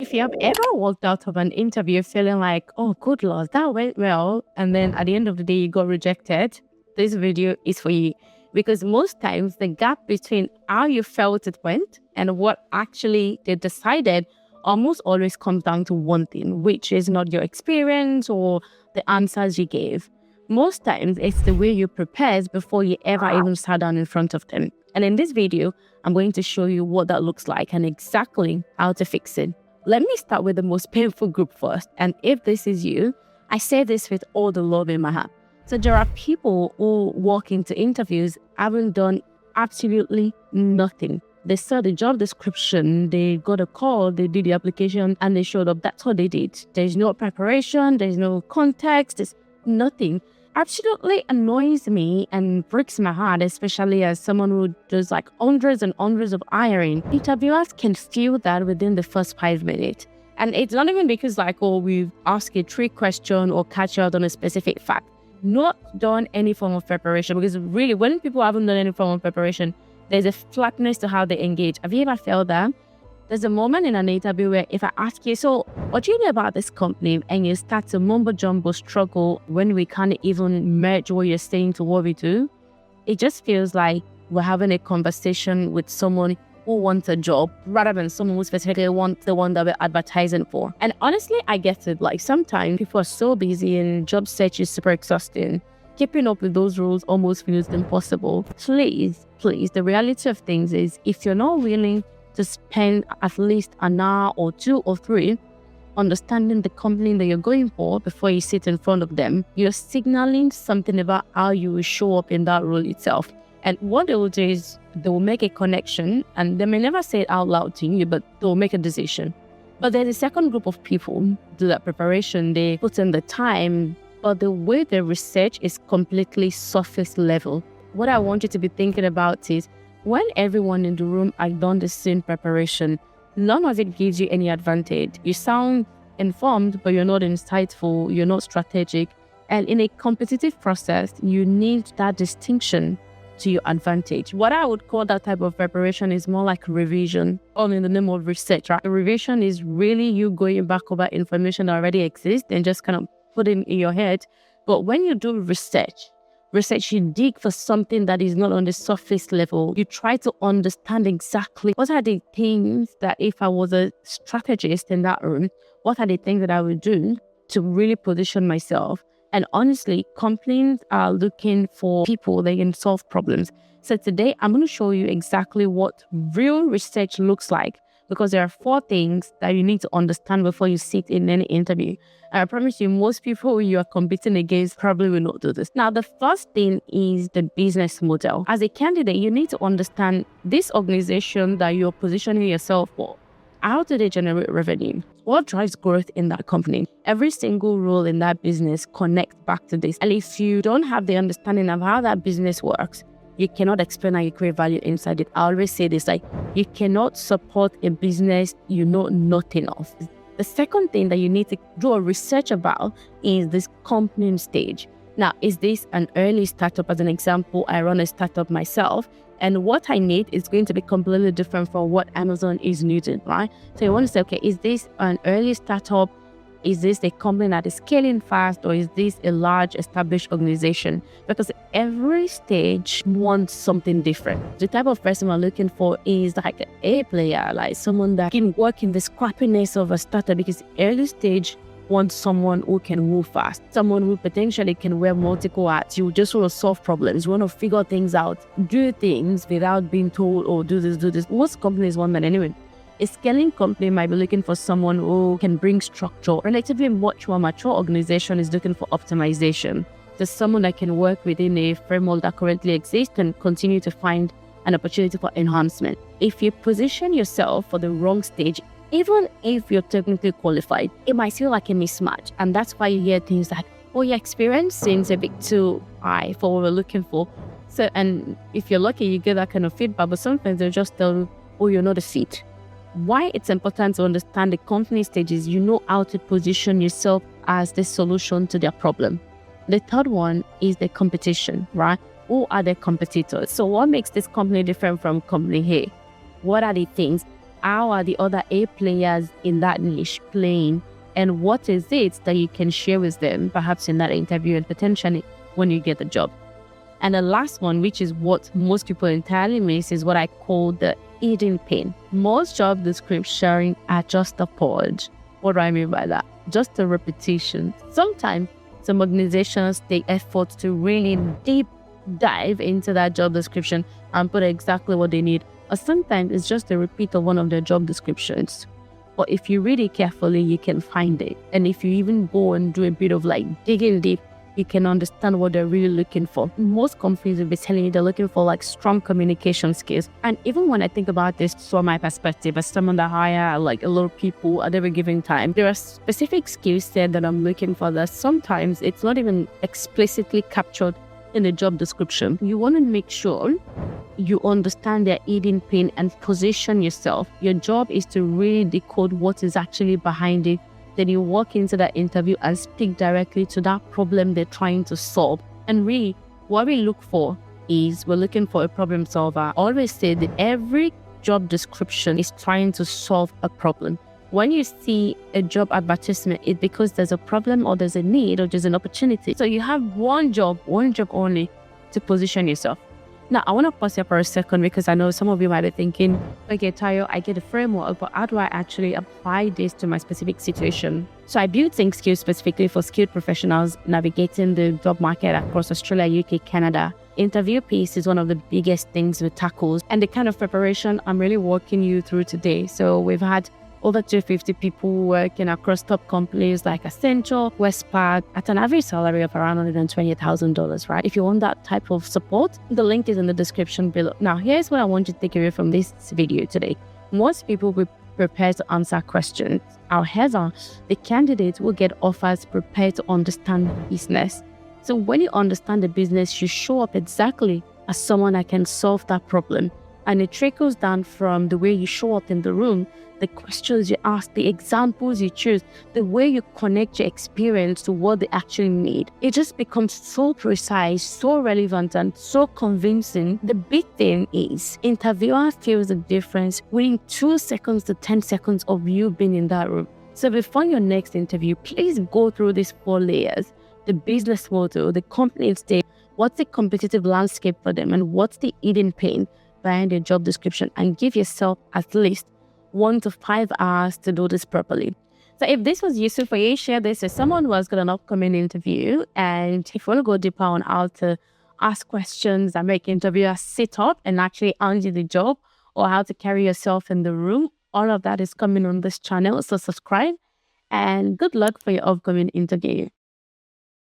If you have ever walked out of an interview feeling like, oh, good Lord, that went well, and then at the end of the day, you got rejected, this video is for you. Because most times the gap between how you felt it went and what actually they decided almost always comes down to one thing, which is not your experience or the answers you gave. Most times it's the way you prepared before you ever even sat down in front of them. And in this video, I'm going to show you what that looks like and exactly how to fix it. Let me start with the most painful group first. And if this is you, I say this with all the love in my heart. So there are people who walk into interviews having done absolutely nothing. They saw the job description, they got a call, they did the application, and they showed up. That's what they did. There's no preparation, there's no context, there's nothing. Absolutely annoys me and breaks my heart, especially as someone who does like hundreds and hundreds of hiring. Interviewers can feel that within the first 5 minutes. And it's not even because like, oh, we've asked a trick question or catch out on a specific fact. Not done any form of preparation, because really when people haven't done any form of preparation, there's a flatness to how they engage. Have you ever felt that? There's a moment in an interview where if I ask you, so what do you know about this company? And you start to mumbo jumbo struggle when we can't even merge what you're saying to what we do. It just feels like we're having a conversation with someone who wants a job rather than someone who specifically wants the one that we're advertising for. And honestly, I get it. Like sometimes people are so busy and job search is super exhausting. Keeping up with those rules almost feels impossible. Please, the reality of things is if you're not willing to spend at least an hour or 2 or 3 understanding the company that you're going for before you sit in front of them, you're signaling something about how you will show up in that role itself. And what they will do is they will make a connection, and they may never say it out loud to you, but they'll make a decision. But there's a second group of people who do that preparation, they put in the time, but the way they research is completely surface level. What I want you to be thinking about is when everyone in the room has done the same preparation, none of it gives you any advantage. You sound informed, but you're not insightful, you're not strategic. And in a competitive process, you need that distinction to your advantage. What I would call that type of preparation is more like revision, all in the name of research, right? Revision is really you going back over information that already exists and just kind of putting in your head. But when you do research, you dig for something that is not on the surface level. You try to understand exactly what are the things that if I was a strategist in that room, what are the things that I would do to really position myself. And honestly, companies are looking for people that can solve problems. So today, I'm going to show you exactly what real research looks like, because there are 4 things that you need to understand before you sit in any interview. And I promise you, most people you are competing against probably will not do this. Now, the first thing is the business model. As a candidate, you need to understand this organization that you're positioning yourself for. How do they generate revenue? What drives growth in that company? Every single role in that business connects back to this. And if you don't have the understanding of how that business works, you cannot explain how you create value inside it. I always say this, like you cannot support a business you know nothing of. The second thing that you need to do a research about is this company stage. Now, is this an early startup? As an example, I run a startup myself. And what I need is going to be completely different from what Amazon is needing, right? So you want to say, okay, is this an early startup? Is this a company that is scaling fast, or is this a large established organization? Because every stage wants something different. The type of person we're looking for is like an A player, like someone that can work in the scrappiness of a startup, because early stage wants someone who can move fast, someone who potentially can wear multiple hats. You just want to solve problems, you want to figure things out, do things without being told, oh, do this. Most companies want that anyway. A scaling company might be looking for someone who can bring structure. Relatively much more mature organization is looking for optimization. There's someone that can work within a framework that currently exists and continue to find an opportunity for enhancement. If you position yourself for the wrong stage, even if you're technically qualified, it might feel like a mismatch. And that's why you hear things like, oh, your experience seems a bit too high for what we're looking for. So, and if you're lucky, you get that kind of feedback, but sometimes they'll just tell you, oh, you're not a fit. Why it's important to understand the company stages, you know how to position yourself as the solution to their problem. The third one is the competition, right? Who are the competitors? So what makes this company different from company A? What are the things? how are the other A players in that niche playing, and what is it that you can share with them, perhaps in that interview and potentially when you get the job. And the last one, which is what most people entirely miss, is what I call the hidden pain. Most job descriptions are just a purge. What do I mean by that? Just a repetition. Sometimes some organizations take effort to really deep dive into that job description and put exactly what they need. Or sometimes it's just a repeat of one of their job descriptions. But if you read it carefully, you can find it. And if you even go and do a bit of digging deep, you can understand what they're really looking for. Most companies will be telling you they're looking for strong communication skills. And even when I think about this from my perspective, as someone that hire a lot of people at every given time, there are specific skill set that I'm looking for that sometimes it's not even explicitly captured in the job description. You want to make sure you understand their hidden pain and position yourself. Your job is to really decode what is actually behind it. Then you walk into that interview and speak directly to that problem they're trying to solve. And really, what we look for is we're looking for a problem solver. I always say that every job description is trying to solve a problem. When you see a job advertisement, it's because there's a problem or there's a need or there's an opportunity. So you have one job only to position yourself. Now, I want to pause here for a second because I know some of you might be thinking, okay, Tayo, I get the framework, but how do I actually apply this to my specific situation? So I built Think Skills specifically for skilled professionals navigating the job market across Australia, UK, Canada. Interview piece is one of the biggest things we tackle, and the kind of preparation I'm really walking you through today. So we've had over 250 people working across top companies like Accenture, Westpac at an average salary of around $120,000, right? If you want that type of support, the link is in the description below. Now, here's what I want you to take away from this video today. Most people will prepare to answer questions. However, the candidate will get offers prepared to understand the business. So when you understand the business, you show up exactly as someone that can solve that problem. And it trickles down from the way you show up in the room, the questions you ask, the examples you choose, the way you connect your experience to what they actually need. It just becomes so precise, so relevant, and so convincing. The big thing is, interviewer feels the difference within 2 seconds to 10 seconds of you being in that room. So before your next interview, please go through these 4 layers. The business model, the company state, what's the competitive landscape for them, and what's the hidden pain behind your job description, and give yourself at least 1 to 5 hours to do this properly. So if this was useful for you, share this with someone who has got an upcoming interview. And if you want to go deeper on how to ask questions and make interviewers sit up and actually answer the job, or how to carry yourself in the room, all of that is coming on this channel. So subscribe, and good luck for your upcoming interview.